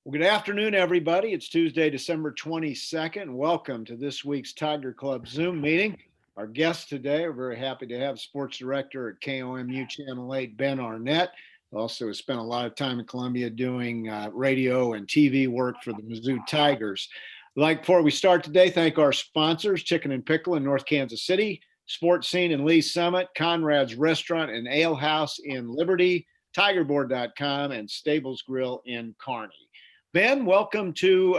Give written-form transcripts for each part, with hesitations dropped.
Well, good afternoon, everybody. It's Tuesday, December 22nd. Welcome to this week's Tiger Club Zoom meeting. Our guests today are very happy to have Sports Director at KOMU Channel 8, Ben Arnet. Also has spent a lot of time in Columbia doing radio and TV work for the Mizzou Tigers. Before we start today, thank our sponsors, Chicken and Pickle in North Kansas City, Sports Scene in Lee Summit, Conrad's Restaurant and Ale House in Liberty, Tigerboard.com, and Stables Grill in Kearney. Ben, welcome to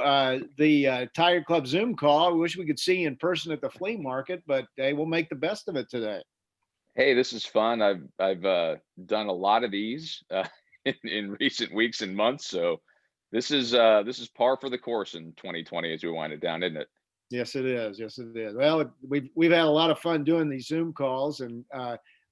the Tiger Club Zoom call. I wish we could see you in person at the flea market, but hey, we'll make the best of it today. Hey, this is fun. I've done a lot of these in recent weeks and months, so this is par for the course in 2020 as we wind it down, isn't it? Yes, it is. Yes, it is. Well, we've had a lot of fun doing these Zoom calls, and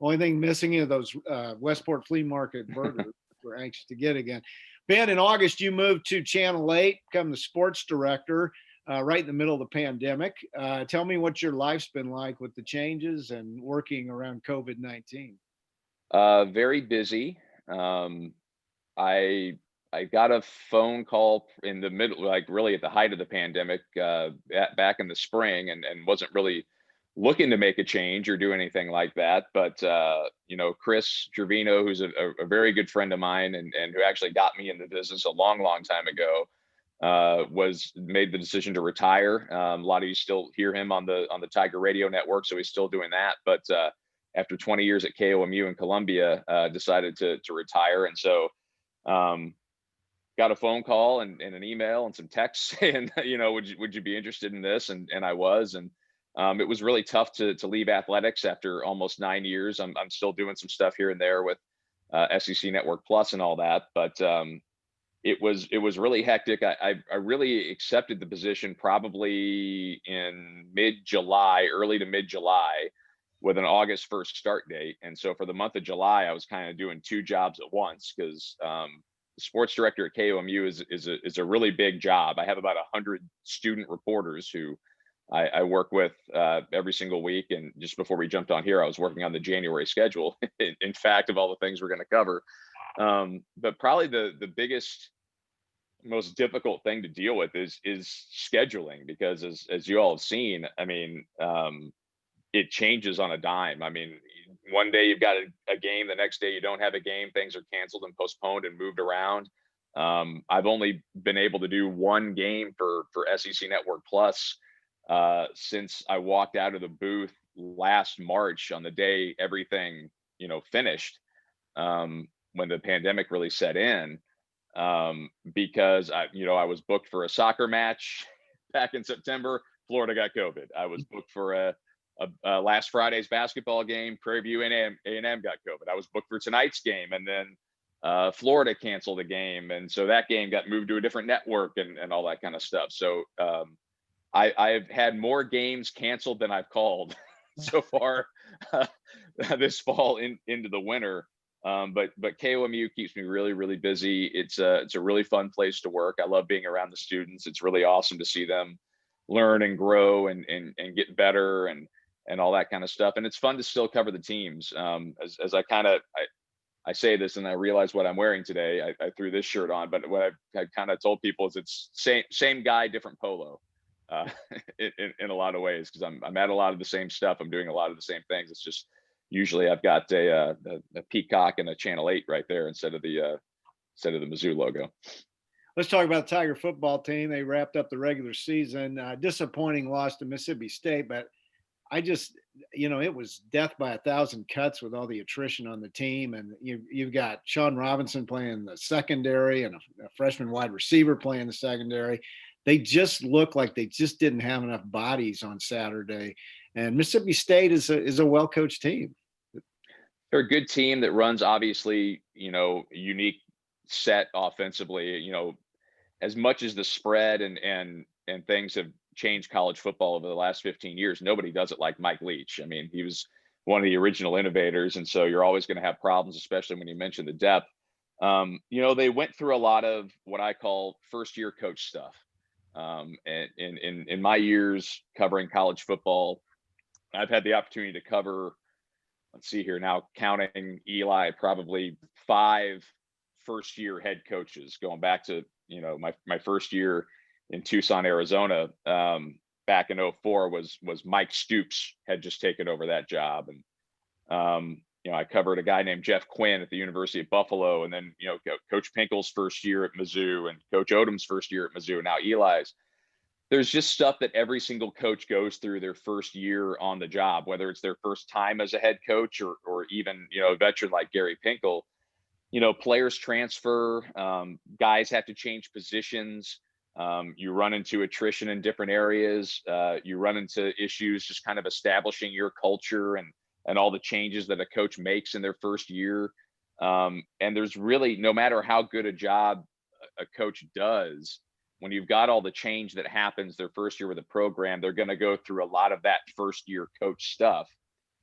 only thing missing is those Westport Flea Market burgers. We're anxious to get again. Ben, in August, you moved to Channel 8, become the sports director right in the middle of the pandemic. Tell me what your life's been like with the changes and working around COVID-19. Very busy. I I got a phone call in the middle, like really at the height of the pandemic, back in the spring, and wasn't really looking to make a change or do anything like that. But Chris Trevino, who's a very good friend of mine and who actually got me in the business a long, long time ago, was made the decision to retire. A lot of you still hear him on the Tiger Radio Network, so he's still doing that. But after 20 years at KOMU in Columbia, decided to retire, and so got a phone call and an email and some texts saying, would you be interested in this? And I was, and it was really tough to leave athletics after almost 9 years. I'm still doing some stuff here and there with SEC Network Plus and all that, but it was really hectic. I really accepted the position probably in mid-July, early to mid-July, with an August 1st start date. And so for the month of July, I was kind of doing two jobs at once, because the sports director at KOMU is a really big job. I have about 100 student reporters who I work with every single week. And just before we jumped on here, I was working on the January schedule, in fact, of all the things we're going to cover. But probably the biggest, most difficult thing to deal with is scheduling, because as you all have seen, I mean, it changes on a dime. I mean, one day you've got a game, the next day you don't have a game. Things are canceled and postponed and moved around. I've only been able to do one game for SEC Network Plus since I walked out of the booth last March, on the day everything finished, when the pandemic really set in, because I was booked for a soccer match back in September. Florida got COVID. I was booked for a last Friday's basketball game. Prairie View A&M got COVID. I was booked for tonight's game, and then Florida canceled the game, and so that game got moved to a different network and all that kind of stuff. So I've had more games canceled than I've called so far this fall into the winter. But KOMU keeps me really, really busy. It's a really fun place to work. I love being around the students. It's really awesome to see them learn and grow and get better and all that kind of stuff. And it's fun to still cover the teams. As I say this, and I realize what I'm wearing today. I threw this shirt on, but what I've kind of told people is it's same guy, different polo, in a lot of ways, because I'm at a lot of the same stuff. I'm doing a lot of the same things. It's just usually I've got a peacock and a Channel 8 right there instead of the Mizzou logo. Let's talk about the Tiger football team. They wrapped up the regular season. Disappointing loss to Mississippi State, but I just, it was death by 1,000 cuts with all the attrition on the team. And you've got Sean Robinson playing the secondary and a freshman wide receiver playing the secondary. They just look like they just didn't have enough bodies on Saturday. And Mississippi State is a well-coached team. They're a good team that runs, obviously, unique set offensively. As much as the spread and things have changed college football over the last 15 years, nobody does it like Mike Leach. I mean, he was one of the original innovators, and so you're always going to have problems, especially when you mention the depth. They went through a lot of what I call first-year coach stuff. And in my years covering college football, I've had the opportunity to cover, let's see here now, counting Eli, probably five first year head coaches, going back to, my first year in Tucson, Arizona, back in '04 was Mike Stoops had just taken over that job. And, I covered a guy named Jeff Quinn at the University of Buffalo, and then, Coach Pinkel's first year at Mizzou, and Coach Odom's first year at Mizzou, and now Eli's. There's just stuff that every single coach goes through their first year on the job, whether it's their first time as a head coach or even, a veteran like Gary Pinkel. Players transfer, guys have to change positions. You run into attrition in different areas. You run into issues just kind of establishing your culture and all the changes that a coach makes in their first year. And there's really, no matter how good a job a coach does, when you've got all the change that happens their first year with a program, they're going to go through a lot of that first year coach stuff,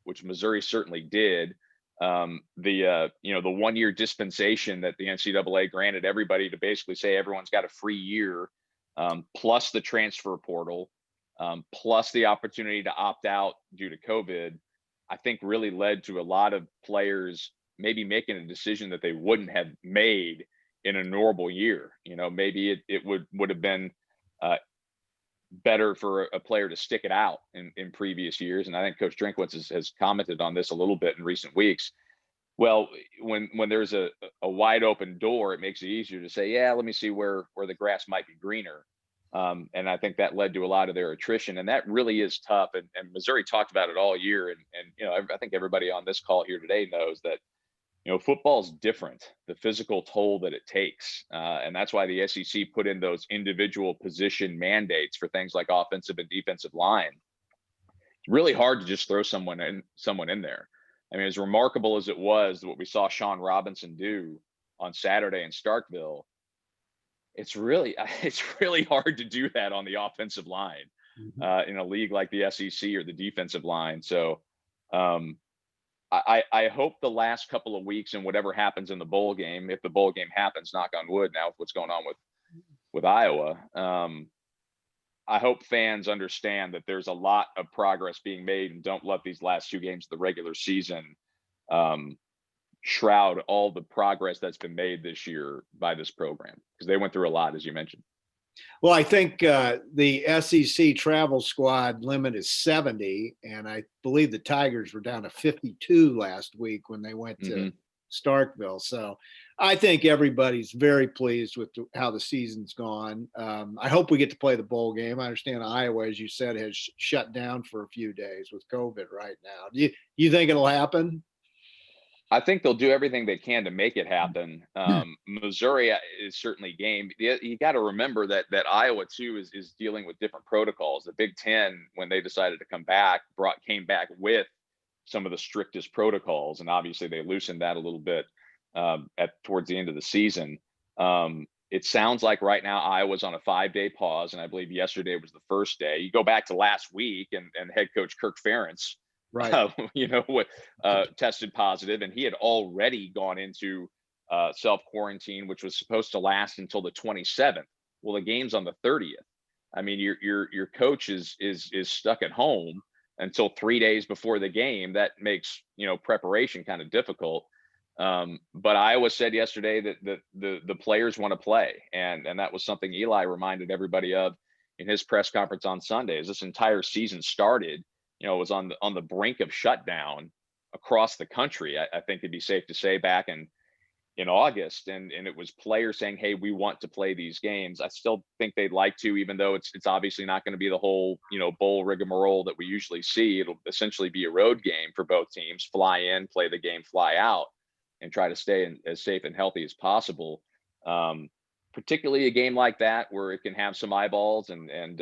which Missouri certainly did. The 1 year dispensation that the NCAA granted everybody to basically say everyone's got a free year, plus the transfer portal, plus the opportunity to opt out due to COVID, I think really led to a lot of players maybe making a decision that they wouldn't have made in a normal year. Maybe it would have been better for a player to stick it out in previous years. And I think Coach Drinkwitz has commented on this a little bit in recent weeks. Well, when there's a wide open door, it makes it easier to say, yeah, let me see where the grass might be greener. And I think that led to a lot of their attrition, and that really is tough. And Missouri talked about it all year. And I think everybody on this call here today knows that, football's different, the physical toll that it takes. And that's why the SEC put in those individual position mandates for things like offensive and defensive line. It's really hard to just throw someone in there. I mean, as remarkable as it was, what we saw Sean Robinson do on Saturday in Starkville, it's really hard to do that on the offensive line in a league like the SEC or the defensive line. So I hope the last couple of weeks and whatever happens in the bowl game, if the bowl game happens, knock on wood now with what's going on with Iowa, I hope fans understand that there's a lot of progress being made, and don't let these last two games of the regular season shroud all the progress that's been made this year by this program, because they went through a lot, as you mentioned. Well, I think the SEC travel squad limit is 70, and I believe the Tigers were down to 52 last week when they went to Starkville. So I think everybody's very pleased with how the season's gone. I hope we get to play the bowl game. I understand Iowa, as you said, has shut down for a few days with COVID right now. Do you think it'll happen? I think they'll do everything they can to make it happen. Missouri is certainly game. You got to remember that Iowa too is dealing with different protocols. The Big Ten, when they decided to come back, came back with some of the strictest protocols, and obviously they loosened that a little bit towards the end of the season. It sounds like right now Iowa's on a 5-day pause, and I believe yesterday was the first day. You go back to last week, and head coach Kirk Ferentz, right, tested positive, and he had already gone into self-quarantine, which was supposed to last until the 27th. Well, the game's on the 30th. I mean, your coach is stuck at home until 3 days before the game. That makes preparation kind of difficult. But Iowa said yesterday that the players want to play, and that was something Eli reminded everybody of in his press conference on Sunday. As this entire season started, it was on the brink of shutdown across the country. I think it'd be safe to say back in August, and it was players saying, hey, we want to play these games. I still think they'd like to, even though it's obviously not going to be the whole bowl rigmarole that we usually see. It'll essentially be a road game for both teams. Fly in, play the game, fly out, and try to stay as safe and healthy as possible. Particularly a game like that where it can have some eyeballs, and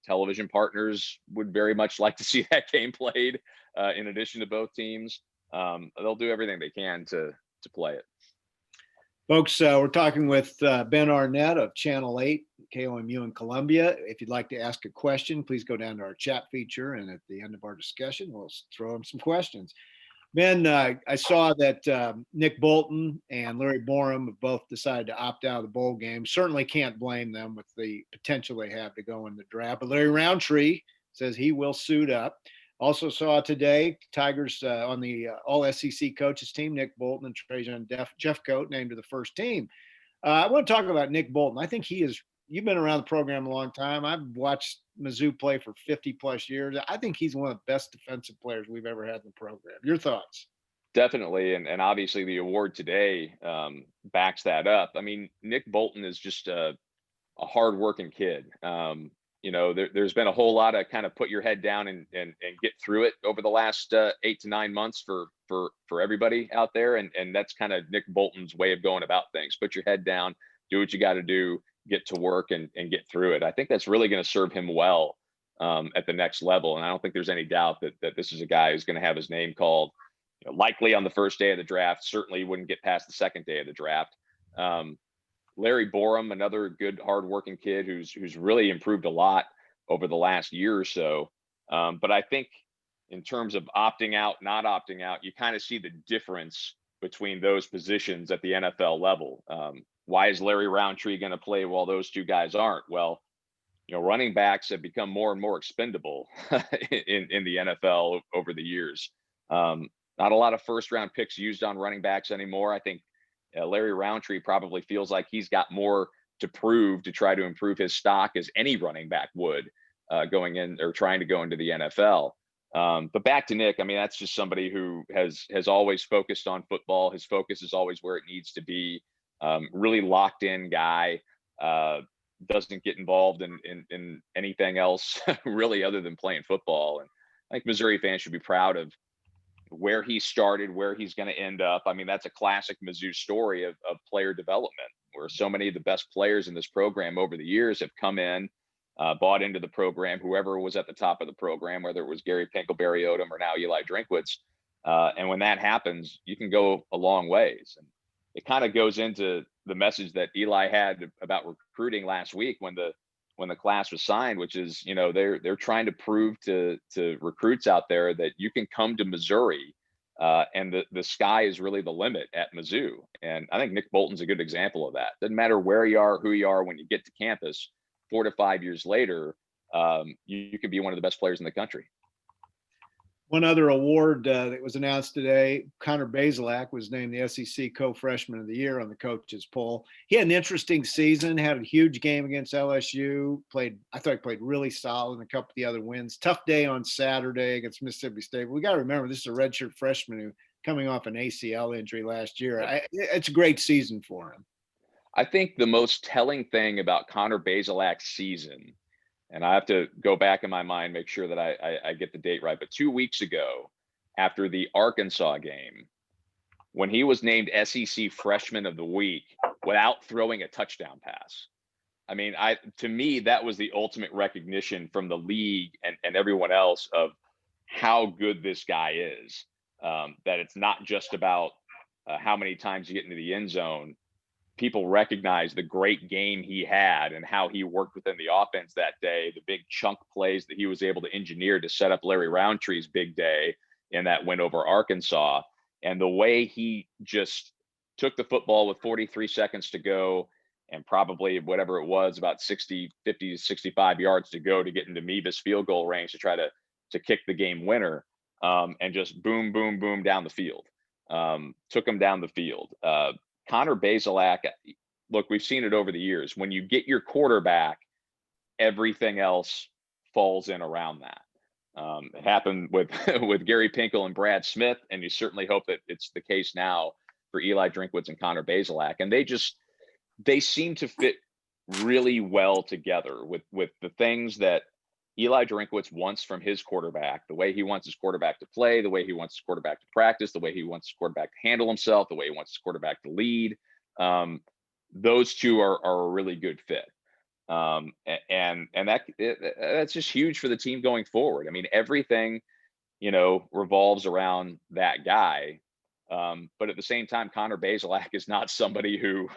television partners would very much like to see that game played in addition to both teams. They'll do everything they can to play it. Folks, we're talking with Ben Arnet of Channel 8, KOMU in Columbia. If you'd like to ask a question, please go down to our chat feature, and at the end of our discussion, we'll throw them some questions. Ben, I saw that Nick Bolton and Larry Borum have both decided to opt out of the bowl game. Certainly can't blame them with the potential they have to go in the draft. But Larry Roundtree says he will suit up. Also saw today, Tigers on the all SEC coaches team, Nick Bolton and Trajan Jeffcoat named to the first team. I want to talk about Nick Bolton. I think you've been around the program a long time. I've watched Mizzou play for 50 plus years. I think he's one of the best defensive players we've ever had in the program. Your thoughts? Definitely, and obviously the award today backs that up. I mean, Nick Bolton is just a hardworking kid. There's been a whole lot of kind of put your head down and get through it over the last 8 to 9 months for everybody out there, and that's kind of Nick Bolton's way of going about things. Put your head down, do what you got to do, get to work, and get through it. I think that's really going to serve him well at the next level, and I don't think there's any doubt that this is a guy who's going to have his name called. Likely on the first day of the draft, certainly wouldn't get past the second day of the draft. Larry Borum, another good, hardworking kid who's really improved a lot over the last year or so. But I think in terms of opting out, not opting out, you kind of see the difference between those positions at the NFL level. Why is Larry Roundtree going to play while those two guys aren't? Well, running backs have become more and more expendable in the NFL over the years. Not a lot of first round picks used on running backs anymore. I think Larry Roundtree probably feels like he's got more to prove to try to improve his stock as any running back would going in or trying to go into the NFL. But back to Nick, I mean, that's just somebody who has always focused on football. His focus is always where it needs to be. Really locked in guy. Doesn't get involved in anything else really other than playing football. And I think Missouri fans should be proud of where he started, where he's going to end up. I mean, that's a classic Mizzou story of player development, where so many of the best players in this program over the years have come in, bought into the program, whoever was at the top of the program, whether it was Gary Pinkelberry Odom or now Eli Drinkwitz. And when that happens, you can go a long ways. And it kind of goes into the message that Eli had about recruiting last week when the class was signed, which is, they're trying to prove to recruits out there that you can come to Missouri and the sky is really the limit at Mizzou. And I think Nick Bolton's a good example of that. Doesn't matter where you are, who you are, when you get to campus, 4 to 5 years later, you can be one of the best players in the country. One other award that was announced today, Connor Bazelak was named the SEC Co-Freshman of the Year on the coaches poll. He had an interesting season, had a huge game against LSU, I thought he played really solid in a couple of the other wins. Tough day on Saturday against Mississippi State. We got to remember, this is a redshirt freshman who coming off an ACL injury last year. It's a great season for him. I think the most telling thing about Connor Bazelak's season, and I have to go back in my mind, make sure that I get the date right. But 2 weeks ago, after the Arkansas game, when he was named SEC Freshman of the Week without throwing a touchdown pass. I mean, to me, that was the ultimate recognition from the league and everyone else of how good this guy is. That it's not just about how many times you get into the end zone. People recognize the great game he had and how he worked within the offense that day, the big chunk plays that he was able to engineer to set up Larry Roundtree's big day in that win over Arkansas. And the way he just took the football with 43 seconds to go and probably whatever it was, about 50 to 65 yards to go to get into Mevis field goal range to try to kick the game winner, and just boom, boom, boom down the field. Took him down the field. Connor Bazelak, look, we've seen it over the years. When you get your quarterback, everything else falls in around that. It happened with Gary Pinkel and Brad Smith, and you certainly hope that it's the case now for Eli Drinkwitz and Connor Bazelak. And they seem to fit really well together with the things that Eli Drinkwitz wants from his quarterback, the way he wants his quarterback to play, the way he wants his quarterback to practice, the way he wants his quarterback to handle himself, the way he wants his quarterback to lead. Those two are a really good fit. And that's just huge for the team going forward. I mean, everything, revolves around that guy. But at the same time, Connor Bazelak is not somebody who,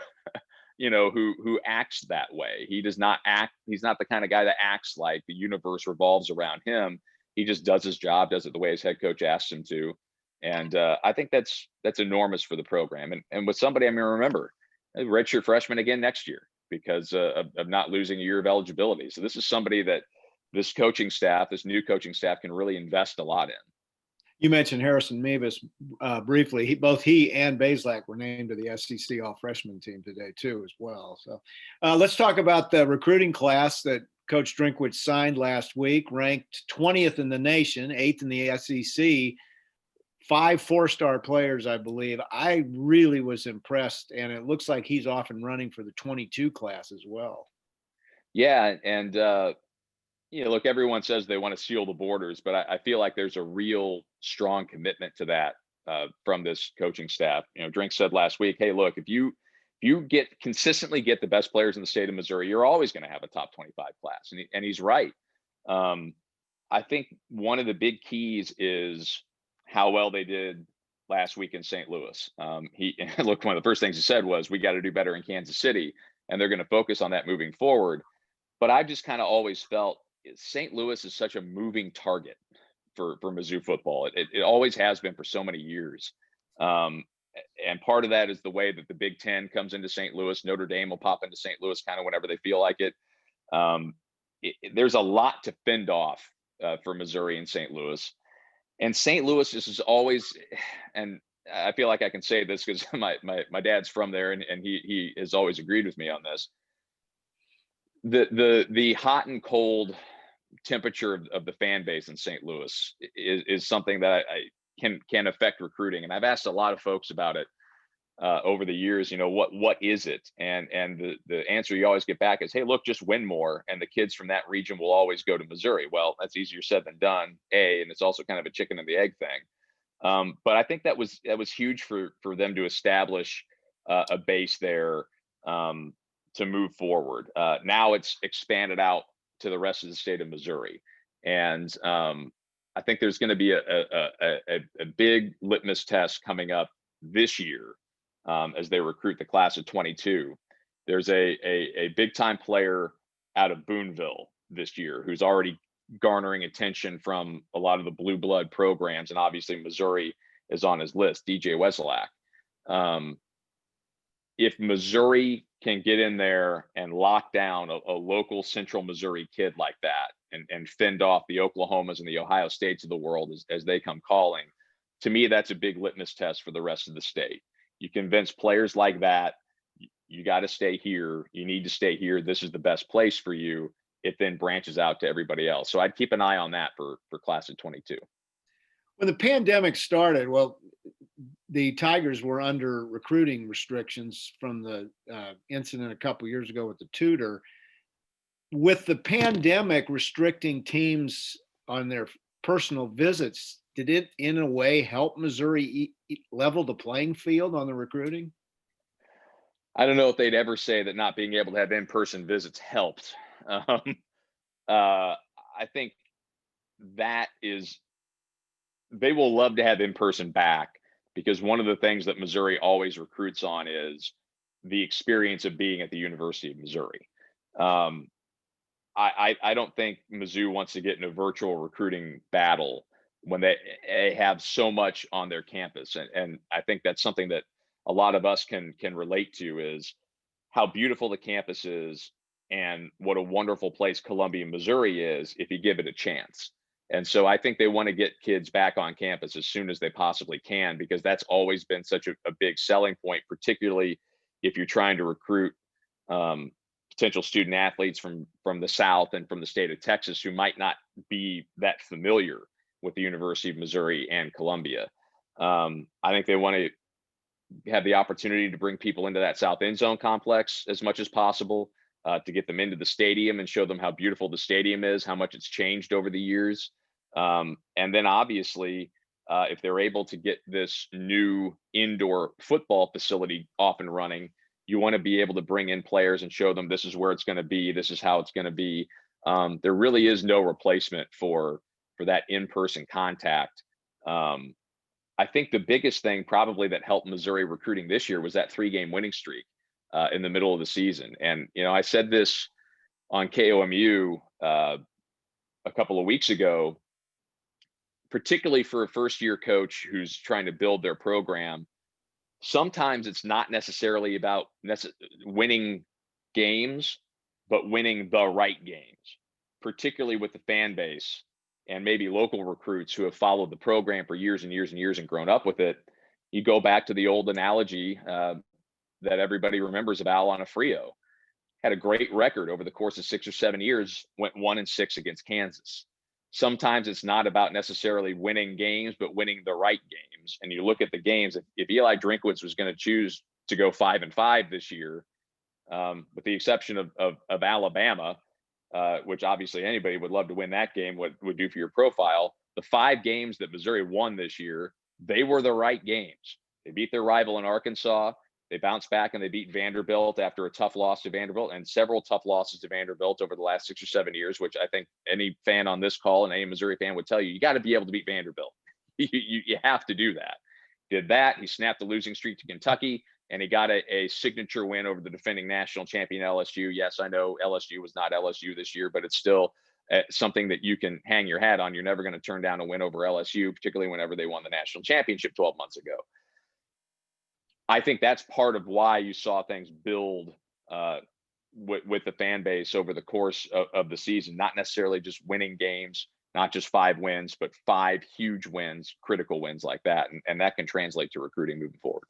who acts that way. He does not act. He's not the kind of guy that acts like the universe revolves around him. He just does his job, does it the way his head coach asks him to. And I think that's enormous for the program. And with somebody, I'm going to remember, a redshirt freshman again next year because of not losing a year of eligibility. So this is somebody that this coaching staff, this new coaching staff, can really invest a lot in. You mentioned Harrison Mevis briefly. Both he and Bazelak were named to the SEC All-Freshman team today too, as well. So let's talk about the recruiting class that Coach Drinkwitz signed last week, ranked 20th in the nation, 8th in the SEC, 5 4-star players, I believe. I really was impressed, and it looks like he's off and running for the 22 class as well. Yeah, and look, everyone says they want to seal the borders, but I feel like there's a real strong commitment to that from this coaching staff. Drink said last week, hey, look, if you consistently get the best players in the state of Missouri, you're always going to have a top 25 class. And he's right. I think one of the big keys is how well they did last week in St. Louis. Look, one of the first things he said was, we got to do better in Kansas City, and they're going to focus on that moving forward. But I just kind of always felt St. Louis is such a moving target for Mizzou football. It always has been for so many years. And part of that is the way that the Big Ten comes into St. Louis. Notre Dame will pop into St. Louis kind of whenever they feel like it. There's a lot to fend off for Missouri and St. Louis. And St. Louis is always, and I feel like I can say this because my dad's from there, and he has always agreed with me on this. The hot and cold temperature of the fan base in St. Louis is something that I can affect recruiting. And I've asked a lot of folks about it over the years, what is it? And the answer you always get back is, hey, look, just win more, and the kids from that region will always go to Missouri. Well, that's easier said than done, and it's also kind of a chicken and the egg thing. But I think that was huge for them to establish a base there to move forward. Now it's expanded out to the rest of the state of Missouri. And I think there's going to be a big litmus test coming up this year as they recruit the class of 22. There's a big time player out of Boonville this year who's already garnering attention from a lot of the blue blood programs. And obviously Missouri is on his list, DJ Wesolak. If Missouri can get in there and lock down a local central Missouri kid like that and fend off the Oklahomas and the Ohio States of the world as they come calling, to me, that's a big litmus test for the rest of the state. You convince players like that, you got to stay here. You need to stay here. This is the best place for you. It then branches out to everybody else. So I'd keep an eye on that for class of 22. When the pandemic started, well, the Tigers were under recruiting restrictions from the incident a couple years ago with the tutor. With the pandemic restricting teams on their personal visits, did it in a way help Missouri level the playing field on the recruiting? I don't know if they'd ever say that not being able to have in-person visits helped. I think that is, they will love to have in-person back, because one of the things that Missouri always recruits on is the experience of being at the University of Missouri. I don't think Mizzou wants to get in a virtual recruiting battle when they have so much on their campus. And I think that's something that a lot of us can relate to, is how beautiful the campus is and what a wonderful place Columbia, Missouri is if you give it a chance. And so I think they want to get kids back on campus as soon as they possibly can, because that's always been such a big selling point, particularly if you're trying to recruit potential student athletes from the South and from the state of Texas who might not be that familiar with the University of Missouri and Columbia. I think they want to have the opportunity to bring people into that South End Zone complex as much as possible, to get them into the stadium and show them how beautiful the stadium is, how much it's changed over the years. And then obviously, if they're able to get this new indoor football facility off and running, you want to be able to bring in players and show them this is where it's going to be, this is how it's going to be. There really is no replacement for that in-person contact. I think the biggest thing probably that helped Missouri recruiting this year was that 3-game winning streak in the middle of the season. And, I said this on KOMU a couple of weeks ago, particularly for a first-year coach who's trying to build their program. Sometimes it's not necessarily about winning games, but winning the right games. particularly with the fan base and maybe local recruits who have followed the program for years and years and years and grown up with it, you go back to the old analogy that everybody remembers of Al Onofrio. Had a great record over the course of 6 or 7 years, went 1-6 against Kansas. Sometimes it's not about necessarily winning games, but winning the right games. And you look at the games, if Eli Drinkwitz was going to choose to go 5-5 this year, with the exception of Alabama, which obviously anybody would love to win that game, what would do for your profile, the 5 games that Missouri won this year, they were the right games. They beat their rival in Arkansas. They bounced back and they beat Vanderbilt after a tough loss to Vanderbilt, and several tough losses to Vanderbilt over the last 6 or 7 years, which I think any fan on this call and any Missouri fan would tell you, you got to be able to beat Vanderbilt. You have to do that. Did that. He snapped the losing streak to Kentucky, and he got a signature win over the defending national champion LSU. Yes, I know LSU was not LSU this year, but it's still something that you can hang your hat on. You're never going to turn down a win over LSU, particularly whenever they won the national championship 12 months ago. I think that's part of why you saw things build with the fan base over the course of the season, not necessarily just winning games, not just 5 wins, but 5 huge wins, critical wins like that. And that can translate to recruiting moving forward.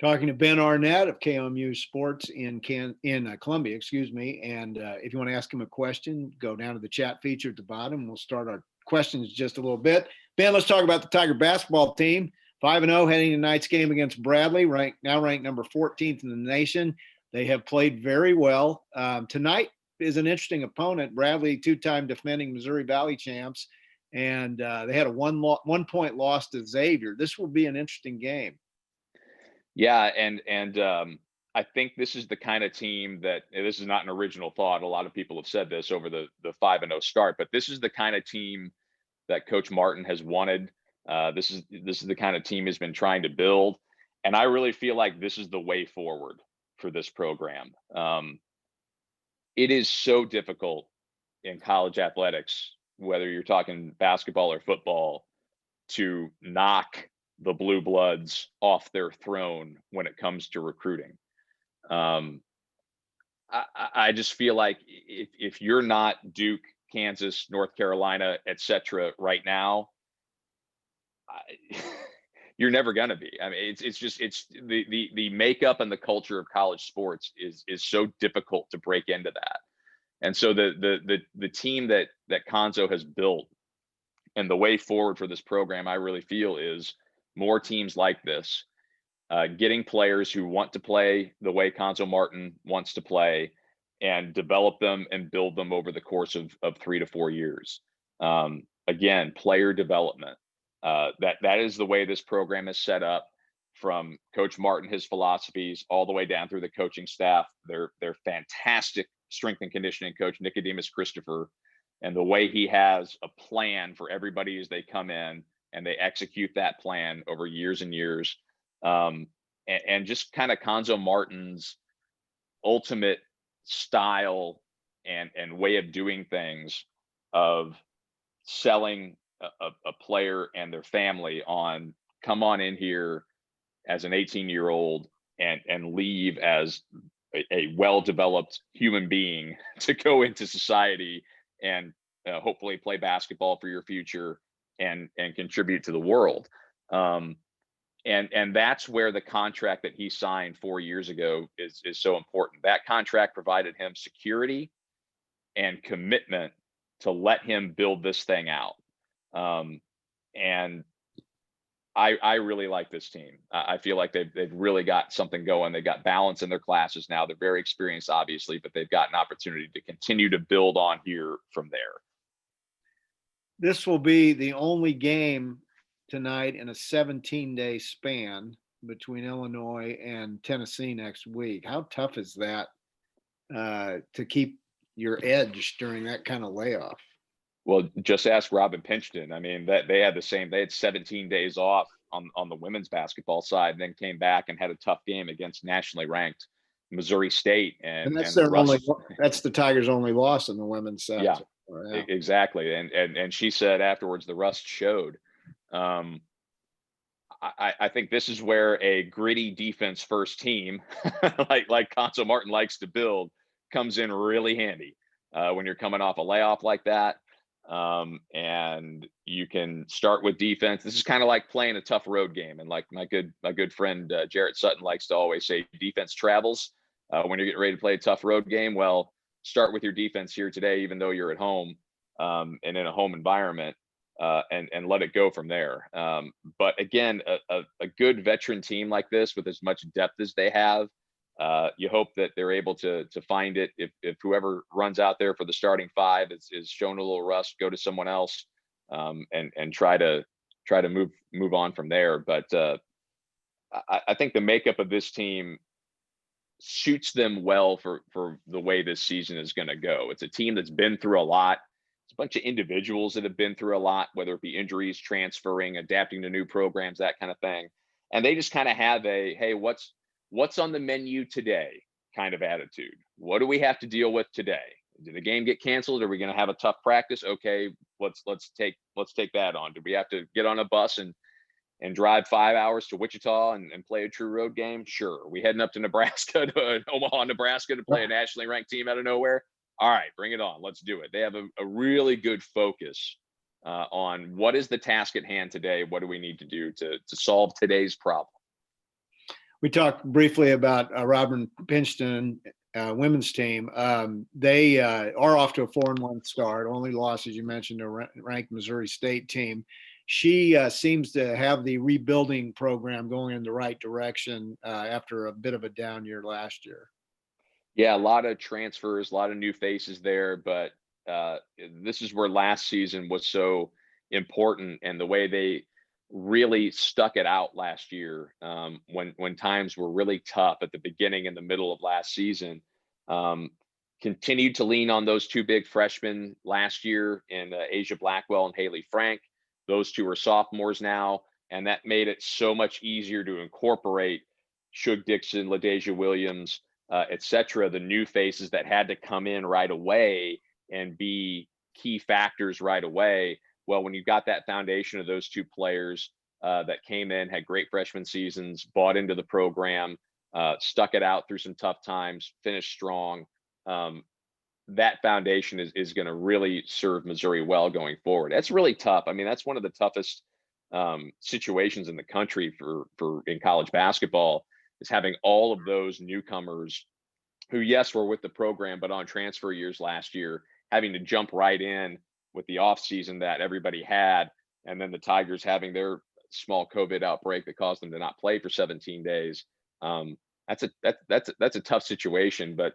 Talking to Ben Arnet of KOMU Sports in Columbia, excuse me. And if you want to ask him a question, go down to the chat feature at the bottom. We'll start our questions just a little bit. Ben, let's talk about the Tiger basketball team. 5-0 heading to tonight's game against Bradley, ranked number 14th in the nation. They have played very well. Tonight is an interesting opponent. Bradley, 2-time defending Missouri Valley champs, and they had a 1-point loss to Xavier. This will be an interesting game. Yeah, and I think this is the kind of team that, this is not an original thought. A lot of people have said this over the 5-0 start, but this is the kind of team that Coach Martin has wanted. This is the kind of team he's been trying to build, and I really feel like this is the way forward for this program. It is so difficult in college athletics, whether you're talking basketball or football, to knock the blue bloods off their throne when it comes to recruiting. I just feel like if you're not Duke, Kansas, North Carolina, etc. right now, you're never going to be. I mean, it's the makeup and the culture of college sports is so difficult to break into that. And so the team that Konzo has built and the way forward for this program, I really feel, is more teams like this, getting players who want to play the way Konzo Martin wants to play, and develop them and build them over the course of 3 to 4 years. Again, player development. That is the way this program is set up, from Coach Martin, his philosophies, all the way down through the coaching staff. They're fantastic strength and conditioning coach, Nicodemus Christopher, and the way he has a plan for everybody as they come in, and they execute that plan over years and years. And just kind of Konzo Martin's ultimate style and way of doing things, of selling a player and their family on, come on in here as an 18-year-old and leave as a well-developed human being to go into society and hopefully play basketball for your future and contribute to the world. And that's where the contract that he signed 4 years ago is so important. That contract provided him security and commitment to let him build this thing out. And I really like this team. I feel like they've really got something going. They've got balance in their classes now. They're very experienced, obviously, but they've got an opportunity to continue to build on here from there. This will be the only game tonight in a 17-day span between Illinois and Tennessee next week. How tough is that to keep your edge during that kind of layoff? Well, just ask Robin Pinchton. I mean, that they had the same. They had 17 days off on the women's basketball side, and then came back and had a tough game against nationally ranked Missouri State. And that's their only. That's the Tigers' only loss in the women's side. Yeah, exactly. And she said afterwards, the rust showed. I think this is where a gritty defense first team, like Konzo Martin likes to build, comes in really handy. when you're coming off a layoff like that. And you can start with defense. This is kind of like playing a tough road game. And like my good friend Jarrett Sutton likes to always say, defense travels. When you're getting ready to play a tough road game, well, start with your defense here today, even though you're at home and in a home environment, and let it go from there. But again, a good veteran team like this, with as much depth as they have, you hope that they're able to find it. If whoever runs out there for the starting five is shown a little rust, go to someone else, and try to move on from there. But I think the makeup of this team suits them well for the way this season is going to go. It's a team that's been through a lot. It's a bunch of individuals that have been through a lot, whether it be injuries, transferring, adapting to new programs, that kind of thing. And they just kind of have a, hey, what's on the menu today kind of attitude. What do we have to deal with today? Did the game get canceled? Are we going to have a tough practice? Okay, let's take that on. Do we have to get on a bus and drive 5 hours to Wichita and play a true road game? Sure. Are we heading up to Nebraska, to Omaha, Nebraska, to play a nationally ranked team out of nowhere? All right, bring it on. Let's do it. They have a really good focus on what is the task at hand today. What do we need to do to solve today's problem? We talked briefly about Robin Pinchton women's team. They are off to a 4-1 start. Only loss, as you mentioned, to ranked Missouri State team. She seems to have the rebuilding program going in the right direction after a bit of a down year last year. Yeah, a lot of transfers, a lot of new faces there, but this is where last season was so important, and the way they really stuck it out last year, when times were really tough at the beginning and the middle of last season. Continued to lean on those two big freshmen last year in Asia Blackwell and Haley Frank. Those two are sophomores now, and that made it so much easier to incorporate Shug Dixon, LaDasia Williams, et cetera, the new faces that had to come in right away and be key factors right away. Well, when you've got that foundation of those two players that came in, had great freshman seasons, bought into the program, stuck it out through some tough times, finished strong, that foundation is going to really serve Missouri well going forward. That's really tough. I mean, that's one of the toughest situations in the country for in college basketball, is having all of those newcomers who, yes, were with the program, but on transfer years last year, having to jump right in with the offseason that everybody had, and then the Tigers having their small COVID outbreak that caused them to not play for 17 days. That's a tough situation, but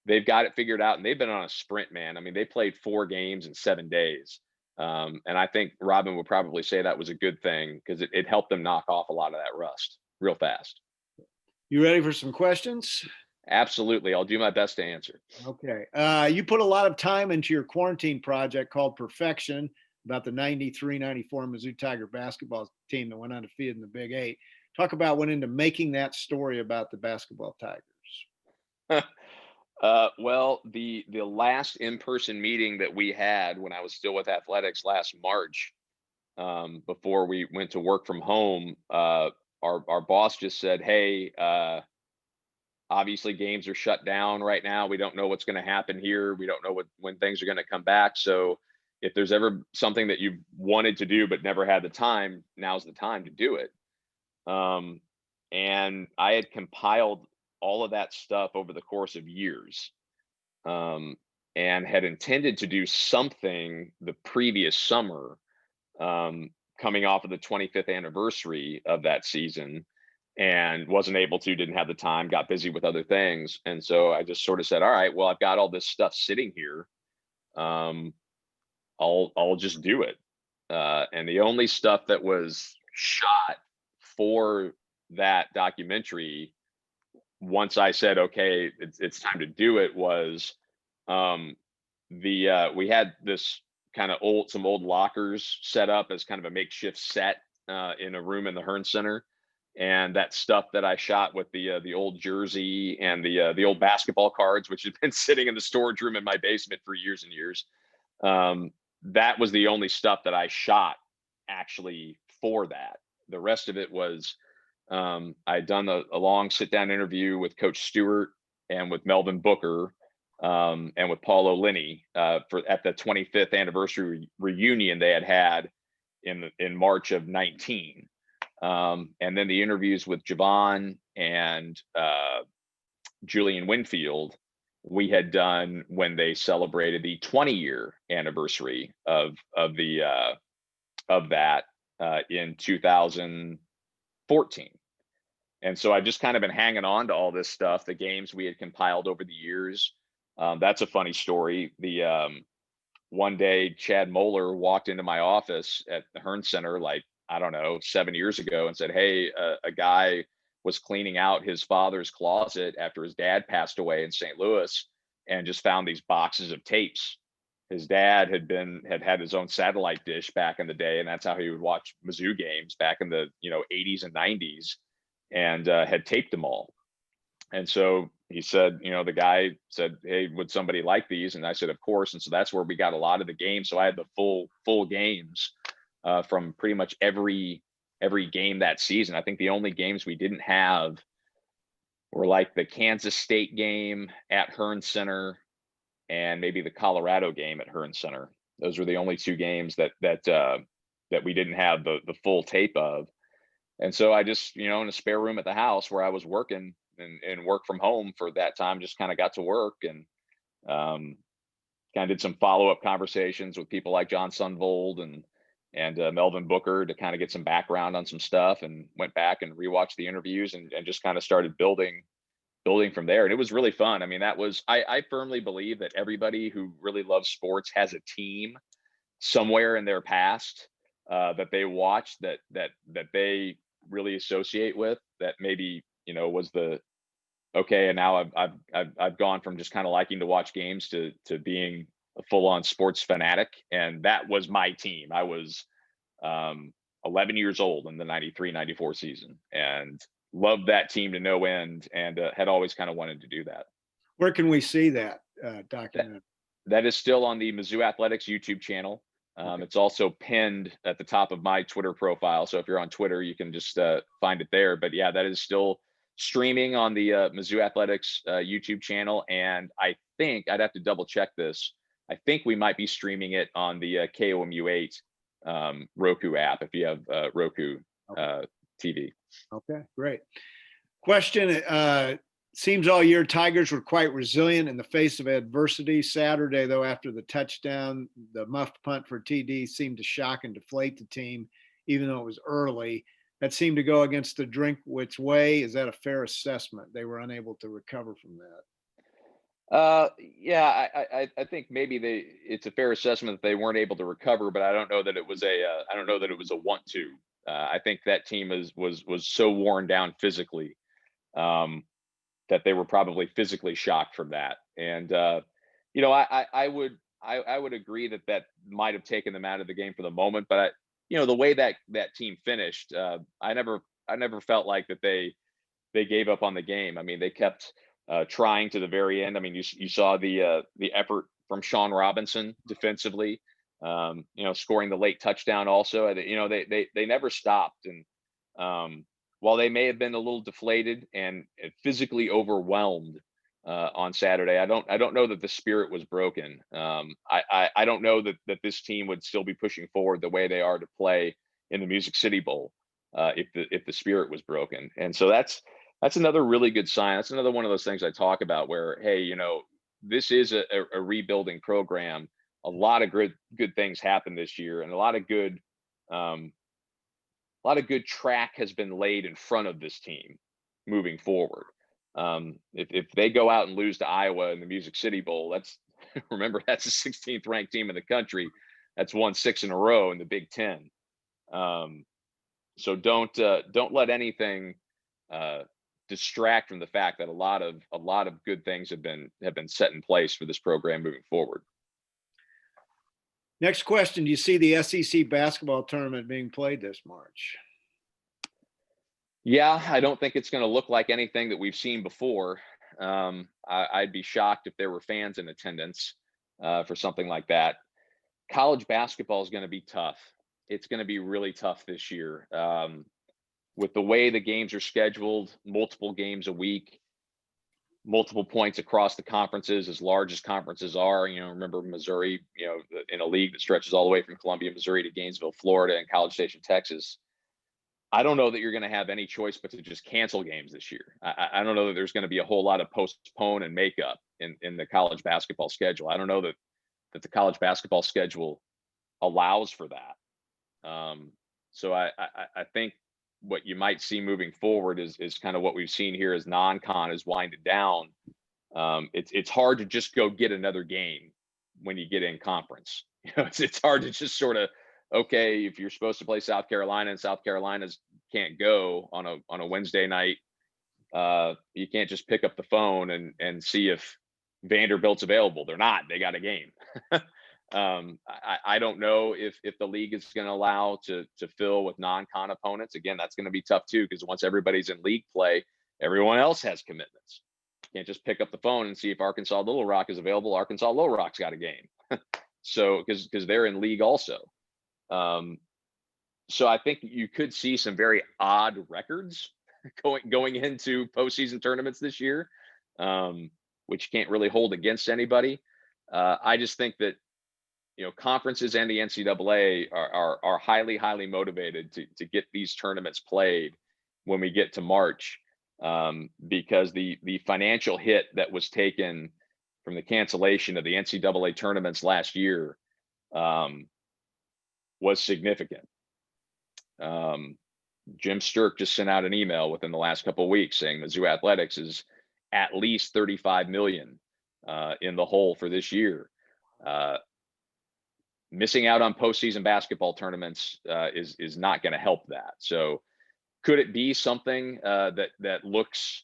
they've got it figured out, and they've been on a sprint, man. I mean, they played 4 games in 7 days. And I think Robin would probably say that was a good thing, because it helped them knock off a lot of that rust real fast. You ready for some questions? Absolutely. I'll do my best to answer. Okay. You put a lot of time into your quarantine project called Perfection, about the 93-94 Mizzou Tiger basketball team that went undefeated in the Big 8. Talk about what went into making that story about the basketball Tigers. Well, the last in-person meeting that we had when I was still with athletics last March, before we went to work from home, our boss just said, hey, obviously games are shut down right now. We don't know what's going to happen here. We don't know when things are going to come back. So if there's ever something that you wanted to do but never had the time, now's the time to do it. And I had compiled all of that stuff over the course of years, and had intended to do something the previous summer, coming off of the 25th anniversary of that season, and wasn't able to, didn't have the time, got busy with other things. And so I just sort of said, all right, well, I've got all this stuff sitting here. I'll just do it. And the only stuff that was shot for that documentary, once I said, okay, it's time to do it, was we had this kind of some old lockers set up as kind of a makeshift set in a room in the Hearn Center. And that stuff that I shot with the old jersey and the old basketball cards, which had been sitting in the storage room in my basement for years and years, that was the only stuff that I shot actually for that. The rest of it was, I'd done a long sit-down interview with Coach Stewart and with Melvin Booker, and with Paul O'Linney at the 25th anniversary reunion they had in March of 19. And then the interviews with Javon and Julian Winfield we had done when they celebrated the 20-year anniversary of that in 2014. And so I've just kind of been hanging on to all this stuff, the games we had compiled over the years. That's a funny story. One day Chad Moeller walked into my office at the Hearn Center, like, I don't know, 7 years ago, and said, hey, a guy was cleaning out his father's closet after his dad passed away in St. Louis and just found these boxes of tapes. His dad had had his own satellite dish back in the day, and that's how he would watch Mizzou games back in the 80s and 90s, and had taped them all. And so he said, the guy said, hey, would somebody like these? And I said, of course. And so that's where we got a lot of the games. So I had the full games from pretty much every game that season. I think the only games we didn't have were like the Kansas State game at Hearn Center and maybe the Colorado game at Hearn Center. Those were the only two games that we didn't have the full tape of. And so I just, in a spare room at the house where I was working and work from home for that time, just kind of got to work and kind of did some follow-up conversations with people like John Sunvold and Melvin Booker to kind of get some background on some stuff, and went back and rewatched the interviews and just kind of started building from there. And it was really fun. I mean, I firmly believe that everybody who really loves sports has a team somewhere in their past that they watch that they really associate with, that maybe was the okay, and now I've gone from just kind of liking to watch games to being a full-on sports fanatic. And that was my team. I was 11 years old in the 93-94 season and loved that team to no end, and had always kind of wanted to do that. Where can we see that document? That is still on the Mizzou Athletics YouTube channel. Okay. It's also pinned at the top of my Twitter profile. So if you're on Twitter, you can just find it there. But yeah, that is still streaming on the Mizzou Athletics YouTube channel. And I think I'd have to double check this. I think we might be streaming it on the KOMU 8 Roku app if you have Roku TV. Okay, great. Question. Seems all year Tigers were quite resilient in the face of adversity. Saturday, though, after the touchdown, the muffed punt for TD seemed to shock and deflate the team, even though it was early. That seemed to go against the Drinkwitz way. Is that a fair assessment? They were unable to recover from that. Yeah, I think maybe it's a fair assessment that they weren't able to recover, but I don't know that it was a want to. I think that team was so worn down physically that they were probably physically shocked from that. And I would agree that might have taken them out of the game for the moment, but the way that team finished, I never felt like that they gave up on the game. I mean, they kept trying to the very end. I mean, you saw the effort from Sean Robinson defensively, scoring the late touchdown also. They never stopped. And while they may have been a little deflated and physically overwhelmed on Saturday, I don't know that the spirit was broken. I don't know that this team would still be pushing forward the way they are to play in the Music City Bowl if the spirit was broken. And so that's another really good sign. That's another one of those things I talk about where, hey, this is a rebuilding program. A lot of good things happened this year, and a lot of good track has been laid in front of this team moving forward. If they go out and lose to Iowa in the Music City Bowl, remember that's the 16th ranked team in the country. That's won 6 in a row in the Big Ten. So don't let anything distract from the fact that a lot of good things have been set in place for this program moving forward. Next question. Do you see the SEC basketball tournament being played this March? Yeah, I don't think it's going to look like anything that we've seen before. I'd be shocked if there were fans in attendance for something like that. College basketball is going to be tough. It's going to be really tough this year. With the way the games are scheduled, multiple games a week, multiple points across the conferences, as large as conferences are. Remember Missouri, in a league that stretches all the way from Columbia, Missouri to Gainesville, Florida, and College Station, Texas. I don't know that you're going to have any choice but to just cancel games this year. I don't know that there's going to be a whole lot of postpone and makeup in the college basketball schedule. I don't know that the college basketball schedule allows for that. So I think what you might see moving forward is kind of what we've seen here as non-con is winded down. It's hard to just go get another game when you get in conference. It's hard to just sort of, okay, if you're supposed to play South Carolina and South Carolina's can't go on a Wednesday night, you can't just pick up the phone and see if Vanderbilt's available. They're not. They got a game. I don't know if the league is going to allow to fill with non-con opponents. Again, that's going to be tough too, because once everybody's in league play, everyone else has commitments. You can't just pick up the phone and see if Arkansas Little Rock is available. Arkansas Little Rock's got a game. So because they're in league also. So I think you could see some very odd records going into postseason tournaments this year, which you can't really hold against anybody. I just think that conferences and the NCAA are highly motivated to get these tournaments played when we get to March, because the financial hit that was taken from the cancellation of the NCAA tournaments last year was significant. Jim Sturck just sent out an email within the last couple of weeks saying Mizzou Athletics is at least $35 million in the hole for this year. Missing out on postseason basketball tournaments is not going to help that. So could it be something that looks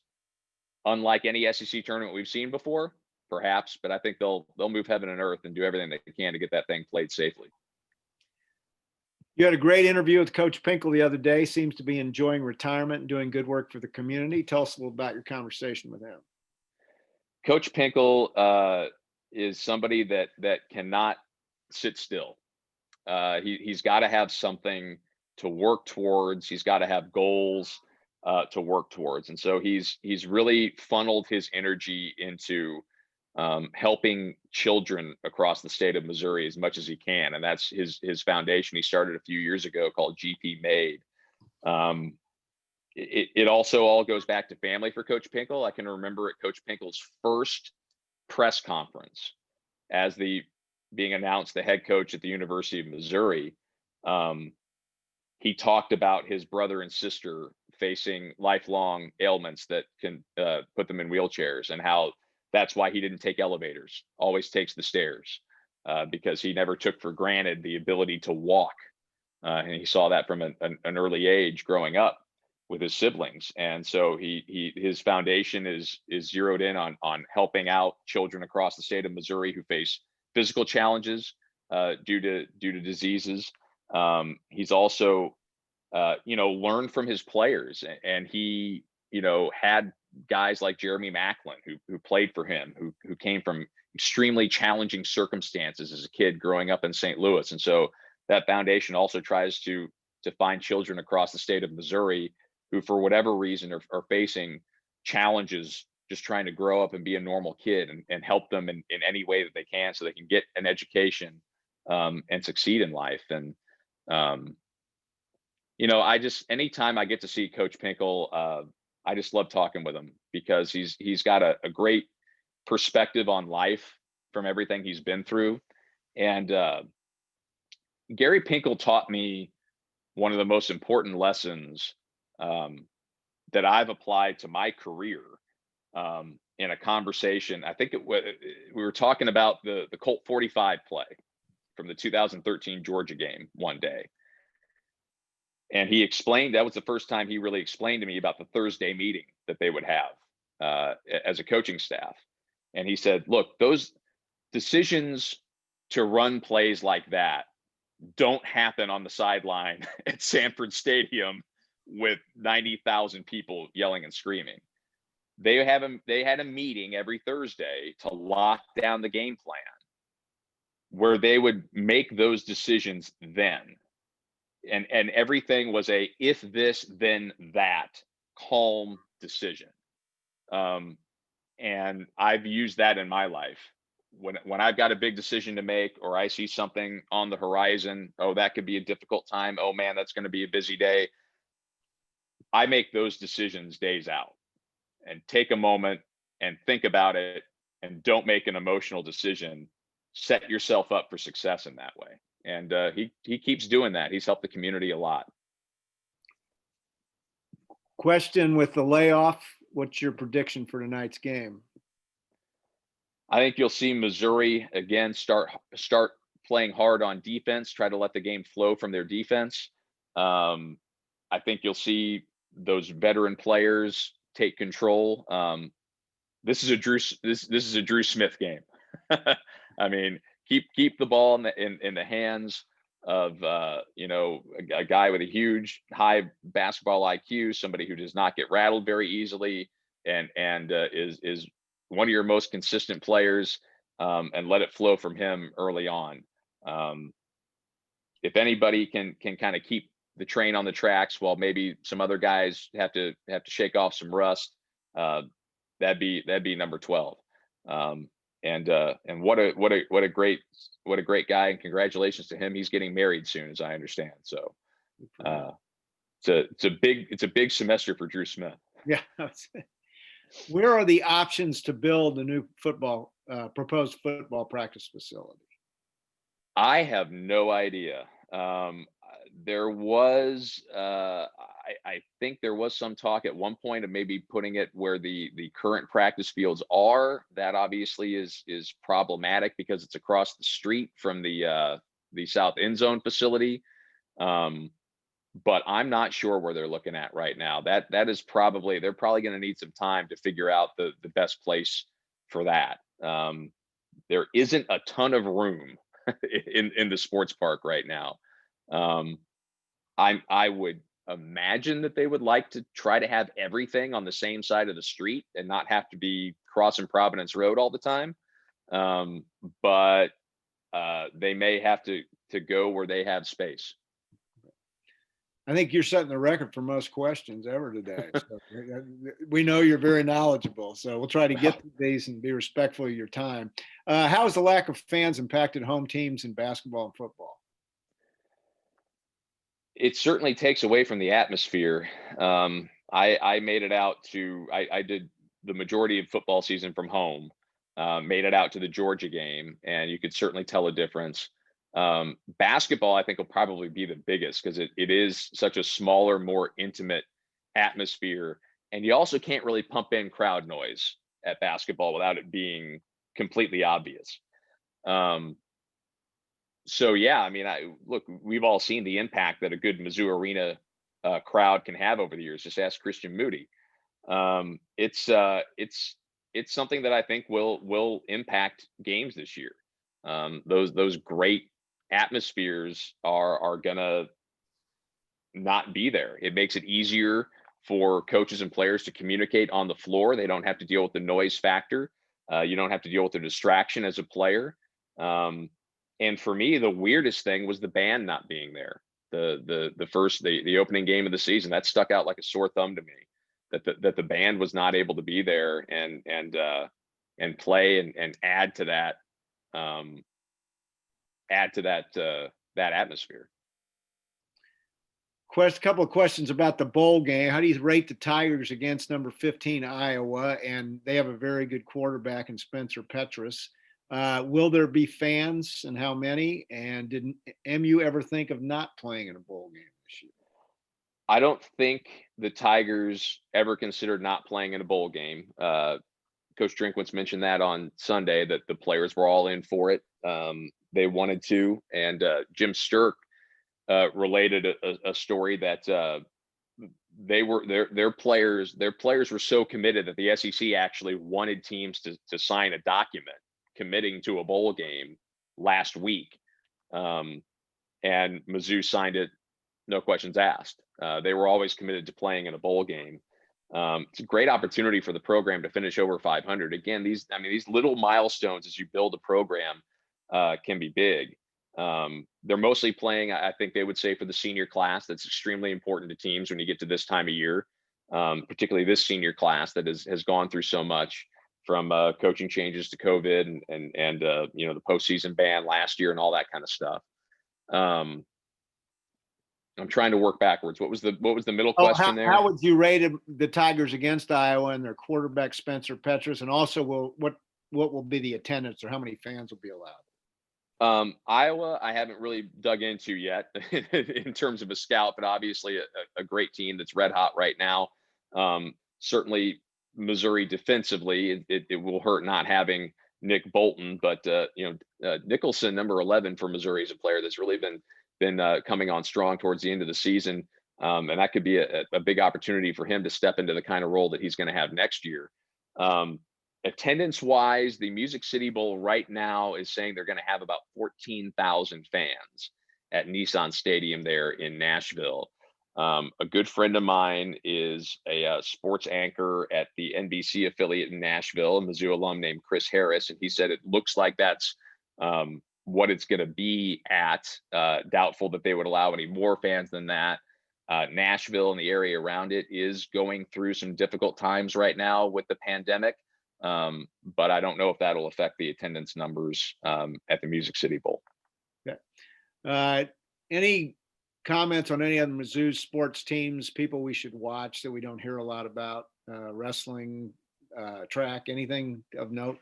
unlike any SEC tournament we've seen before? Perhaps, but I think they'll move heaven and earth and do everything they can to get that thing played safely. You had a great interview with Coach Pinkel the other day. Seems to be enjoying retirement and doing good work for the community. Tell us a little about your conversation with him. Coach Pinkel is somebody that cannot sit still. He's got to have something to work towards. He's got to have goals to work towards. And so he's really funneled his energy into helping children across the state of Missouri as much as he can. And that's his foundation he started a few years ago called GP Made. It also all goes back to family for Coach Pinkel. I can remember at Coach Pinkel's first press conference as being announced the head coach at the University of Missouri. He talked about his brother and sister facing lifelong ailments that can put them in wheelchairs, and how that's why he didn't take elevators, always takes the stairs, because he never took for granted the ability to walk. And he saw that from an early age growing up with his siblings. And so his foundation is zeroed in on helping out children across the state of Missouri who face physical challenges due to diseases. He's also learned from his players, and he had guys like Jeremy Macklin who played for him, who came from extremely challenging circumstances as a kid growing up in St. Louis. And so that foundation also tries to find children across the state of Missouri who, for whatever reason, are facing challenges, just trying to grow up and be a normal kid, and help them in any way that they can so they can get an education and succeed in life. And anytime I get to see Coach Pinkel, I just love talking with him, because he's got a great perspective on life from everything he's been through. And Gary Pinkel taught me one of the most important lessons that I've applied to my career in a conversation. I think we were talking about the Colt 45 play from the 2013 Georgia game one day. And he explained, that was the first time he really explained to me about the Thursday meeting that they would have as a coaching staff. And he said, look, those decisions to run plays like that don't happen on the sideline at Sanford Stadium with 90,000 people yelling and screaming. They had a meeting every Thursday to lock down the game plan, where they would make those decisions then. And everything was a if this, then that, calm decision. And I've used that in my life. When I've got a big decision to make, or I see something on the horizon, oh, that could be a difficult time. Oh man, that's going to be a busy day. I make those decisions days out and take a moment and think about it and don't make an emotional decision. Set yourself up for success in that way. And he keeps doing that. He's helped the community a lot. Question with the layoff, what's your prediction for tonight's game? I think you'll see Missouri again start playing hard on defense, try to let the game flow from their defense. I think you'll see those veteran players take control. This is a Drew Smith game. I mean, keep the ball in the hands of a guy with a huge high basketball IQ, somebody who does not get rattled very easily, and is one of your most consistent players, and let it flow from him early on. If anybody can kind of keep the train on the tracks while maybe some other guys have to shake off some rust, that'd be number 12. And what a great guy, and congratulations to him. He's getting married soon, as I understand. So it's a big semester for Drew Smith. Yeah. Where are the options to build a new proposed football practice facility? I have no idea. There was, I think there was some talk at one point of maybe putting it where the current practice fields are. That obviously is problematic because it's across the street from the South End Zone facility. But I'm not sure where they're looking at right now. That is probably, they're probably going to need some time to figure out the best place for that. There isn't a ton of room in the sports park right now. I would imagine that they would like to try to have everything on the same side of the street and not have to be crossing Providence Road all the time. But they may have to go where they have space. I think you're setting the record for most questions ever today. So we know you're very knowledgeable, so we'll try to get to these and be respectful of your time. How has the lack of fans impacted home teams in basketball and football? It certainly takes away from the atmosphere. I made it out to, I did the majority of football season from home, made it out to the Georgia game, and you could certainly tell a difference. Basketball, I think, will probably be the biggest because it is such a smaller, more intimate atmosphere. And you also can't really pump in crowd noise at basketball without it being completely obvious. So yeah, I mean, look, we've all seen the impact that a good Mizzou Arena crowd can have over the years. Just ask Christian Moody. It's something that I think will impact games this year. Those great atmospheres are gonna not be there. It makes it easier for coaches and players to communicate on the floor. They don't have to deal with the noise factor. You don't have to deal with the distraction as a player. And for me, the weirdest thing was the band not being there. The opening game of the season, that stuck out like a sore thumb to me. That the band was not able to be there and play and add to that that atmosphere. Couple of questions about the bowl game. How do you rate the Tigers against number 15 Iowa? And they have a very good quarterback in Spencer Petras. Will there be fans, and how many? And did MU ever think of not playing in a bowl game this year? I don't think the Tigers ever considered not playing in a bowl game. Coach Drinkwitz mentioned that on Sunday, that the players were all in for it. They wanted to, and Jim Sturck related a story that their players were so committed that the SEC actually wanted teams to sign a document committing to a bowl game last week, and Mizzou signed it, no questions asked. They were always committed to playing in a bowl game. It's a great opportunity for the program to finish over 500. Again, these little milestones as you build a program can be big. They're mostly playing, I think they would say, for the senior class. That's extremely important to teams when you get to this time of year, particularly this senior class that has gone through so much. coaching changes to COVID and you know, the postseason ban last year and all that kind of stuff. I'm trying to work backwards. What was the middle Oh, question there? how would you rate the Tigers against Iowa and their quarterback Spencer Petras? And also, what will be the attendance, or how many fans will be allowed? Iowa, I haven't really dug into yet in terms of a scout, but obviously a great team that's red hot right now. Certainly Missouri defensively, it will hurt not having Nick Bolton, but you know, Nicholson, number 11 for Missouri, is a player that's really been coming on strong towards the end of the season. And that could be a big opportunity for him to step into the kind of role that he's going to have next year. Attendance wise, the Music City Bowl right now is saying they're going to have about 14,000 fans at Nissan Stadium there in Nashville. A good friend of mine is a sports anchor at the NBC affiliate in Nashville, a Mizzou alum named Chris Harris, and he said it looks like that's what it's going to be at. Doubtful that they would allow any more fans than that. Nashville and the area around it is going through some difficult times right now with the pandemic. But I don't know if that'll affect the attendance numbers at the Music City Bowl. Okay. Any comments on any other Mizzou sports teams, people we should watch that we don't hear a lot about? Wrestling, track, anything of note?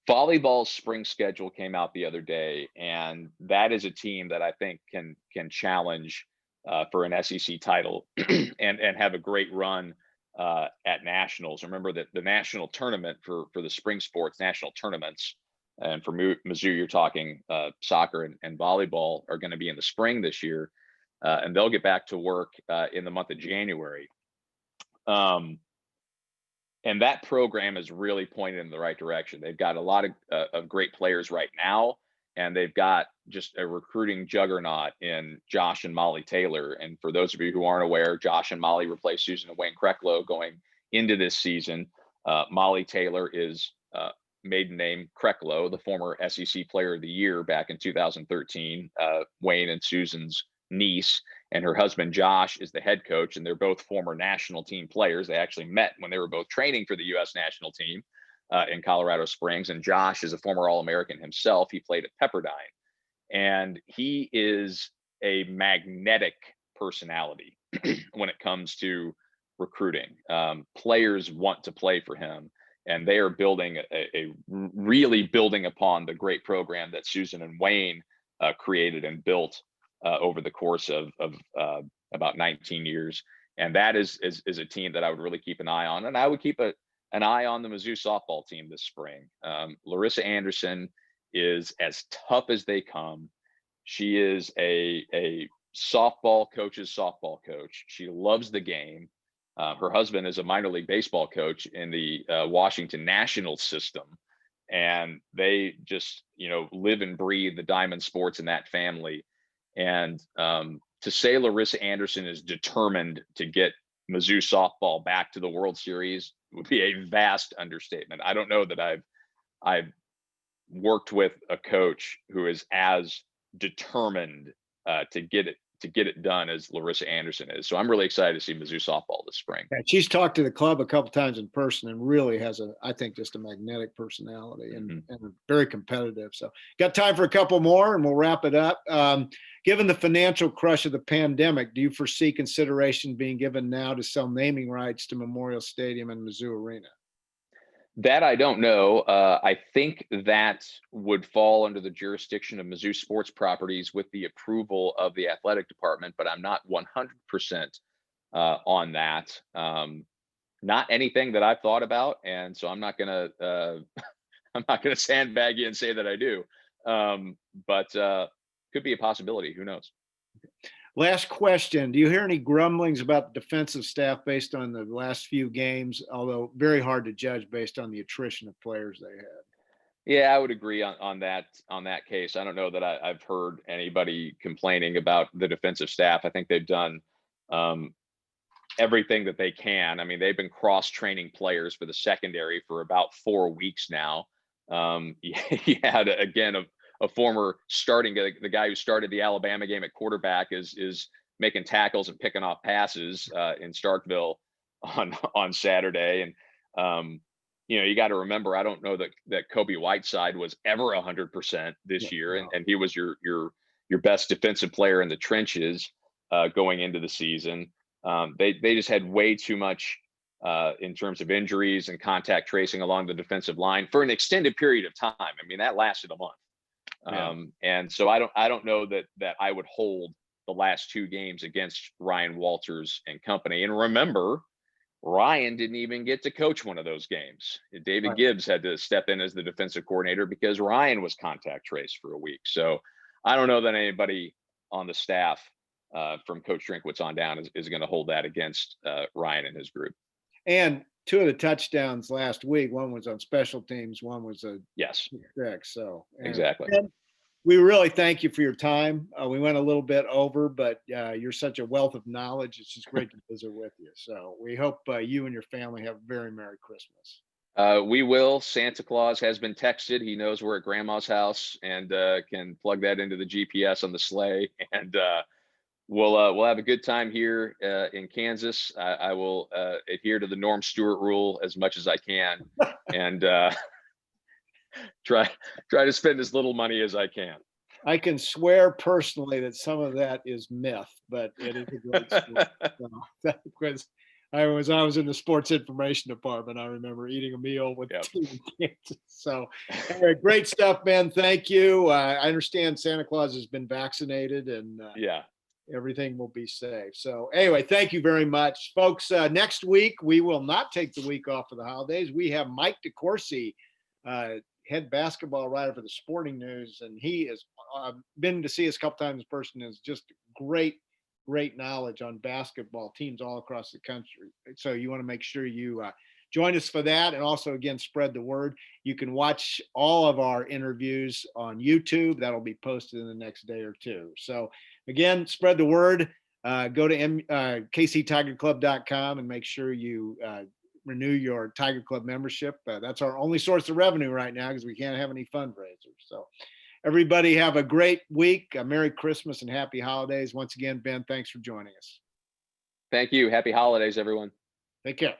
Volleyball's spring schedule came out the other day, and that is a team that I think can challenge for an SEC title and have a great run at nationals. Remember that the national tournament for the spring sports, national tournaments, and for Mizzou, you're talking soccer and volleyball, are going to be in the spring this year, and they'll get back to work in the month of January. And that program is really pointed in the right direction. They've got a lot of great players right now, and they've got just a recruiting juggernaut in Josh and Molly Taylor. And for those of you who aren't aware, Josh and Molly replaced Susan and Wayne Krecklow going into this season. Molly Taylor is maiden name Krecklow, the former SEC Player of the Year back in 2013, Wayne and Susan's niece, and her husband Josh is the head coach, and they're both former national team players. They actually met when they were both training for the U.S. national team in Colorado Springs, and Josh is a former All-American himself. He played at Pepperdine, and he is a magnetic personality when it comes to recruiting. Players want to play for him, and they are building really building upon the great program that Susan and Wayne created and built over the course of about 19 years. And that is a team that I would really keep an eye on. And I would keep an eye on the Mizzou softball team this spring. Larissa Anderson is as tough as they come. She is a softball coach's softball coach. She loves the game. Her husband is a minor league baseball coach in the Washington Nationals system. And they just, you know, live and breathe the diamond sports in that family. And to say Larissa Anderson is determined to get Mizzou softball back to the World Series would be a vast understatement. I don't know that I've worked with a coach who is as determined to get it done as Larissa Anderson is. So I'm really excited to see Mizzou softball this spring. Yeah, she's talked to the club a couple times in person and really has I think just a magnetic personality and very competitive. So got time for a couple more and we'll wrap it up. Given the financial crush of the pandemic, do you foresee consideration being given now to sell naming rights to Memorial Stadium and Mizzou Arena? That I don't know. I think that would fall under the jurisdiction of Mizzou Sports Properties with the approval of the athletic department, but I'm not 100% on that. Not anything that I've thought about, and so I'm not gonna sandbag you and say that I do. But could be a possibility. Who knows? Last question. Do you hear any grumblings about the defensive staff based on the last few games, although very hard to judge based on the attrition of players they had? Yeah, I would agree on that case. I don't know that I've heard anybody complaining about the defensive staff. I think they've done everything that they can. I mean, they've been cross-training players for the secondary for about 4 weeks now. You had, again, a former starting, the guy who started the Alabama game at quarterback is making tackles and picking off passes in Starkville on Saturday. And you got to remember, I don't know that Kobe Whiteside was ever 100% this year, No. and he was your best defensive player in the trenches going into the season. They just had way too much in terms of injuries and contact tracing along the defensive line for an extended period of time. I mean, that lasted a month. Yeah. And so I don't know that I would hold the last 2 games against Ryan Walters and company. And remember, Ryan didn't even get to coach one of those games. David Right. Gibbs had to step in as the defensive coordinator because Ryan was contact traced for a week. So I don't know that anybody on the staff from Coach Drinkwitz on down is going to hold that against Ryan and his group. And 2 of the touchdowns last week, one was on special teams, one was a Yes, pick. So exactly. And we really thank you for your time. We went a little bit over, but you're such a wealth of knowledge. It's just great to visit with you. So we hope you and your family have a very Merry Christmas. We will. Santa Claus has been texted. He knows we're at Grandma's house and can plug that into the GPS on the sleigh. And we'll have a good time here in Kansas. I will adhere to the Norm Stewart rule as much as I can, and try to spend as little money as I can. I can swear personally that some of that is myth, but it is a great story. So, because I was in the sports information department. I remember eating a meal with the team in Kansas. So anyway, great stuff, man. Thank you. I understand Santa Claus has been vaccinated and everything will be safe. So anyway, thank you very much, folks. Next week, we will not take the week off for the holidays. We have Mike DeCourcy, head basketball writer for the Sporting News, and he has been to see us a couple times in person. Is just great knowledge on basketball teams all across the country. So you want to make sure you join us for that, and also again spread the word. You can watch all of our interviews on YouTube. That'll be posted in the next day or 2. So again, spread the word. Go to kctigerclub.com and make sure you renew your Tiger Club membership. That's our only source of revenue right now because we can't have any fundraisers. So everybody have a great week. Merry Christmas and happy holidays. Once again, Ben, thanks for joining us. Thank you. Happy holidays, everyone. Take care.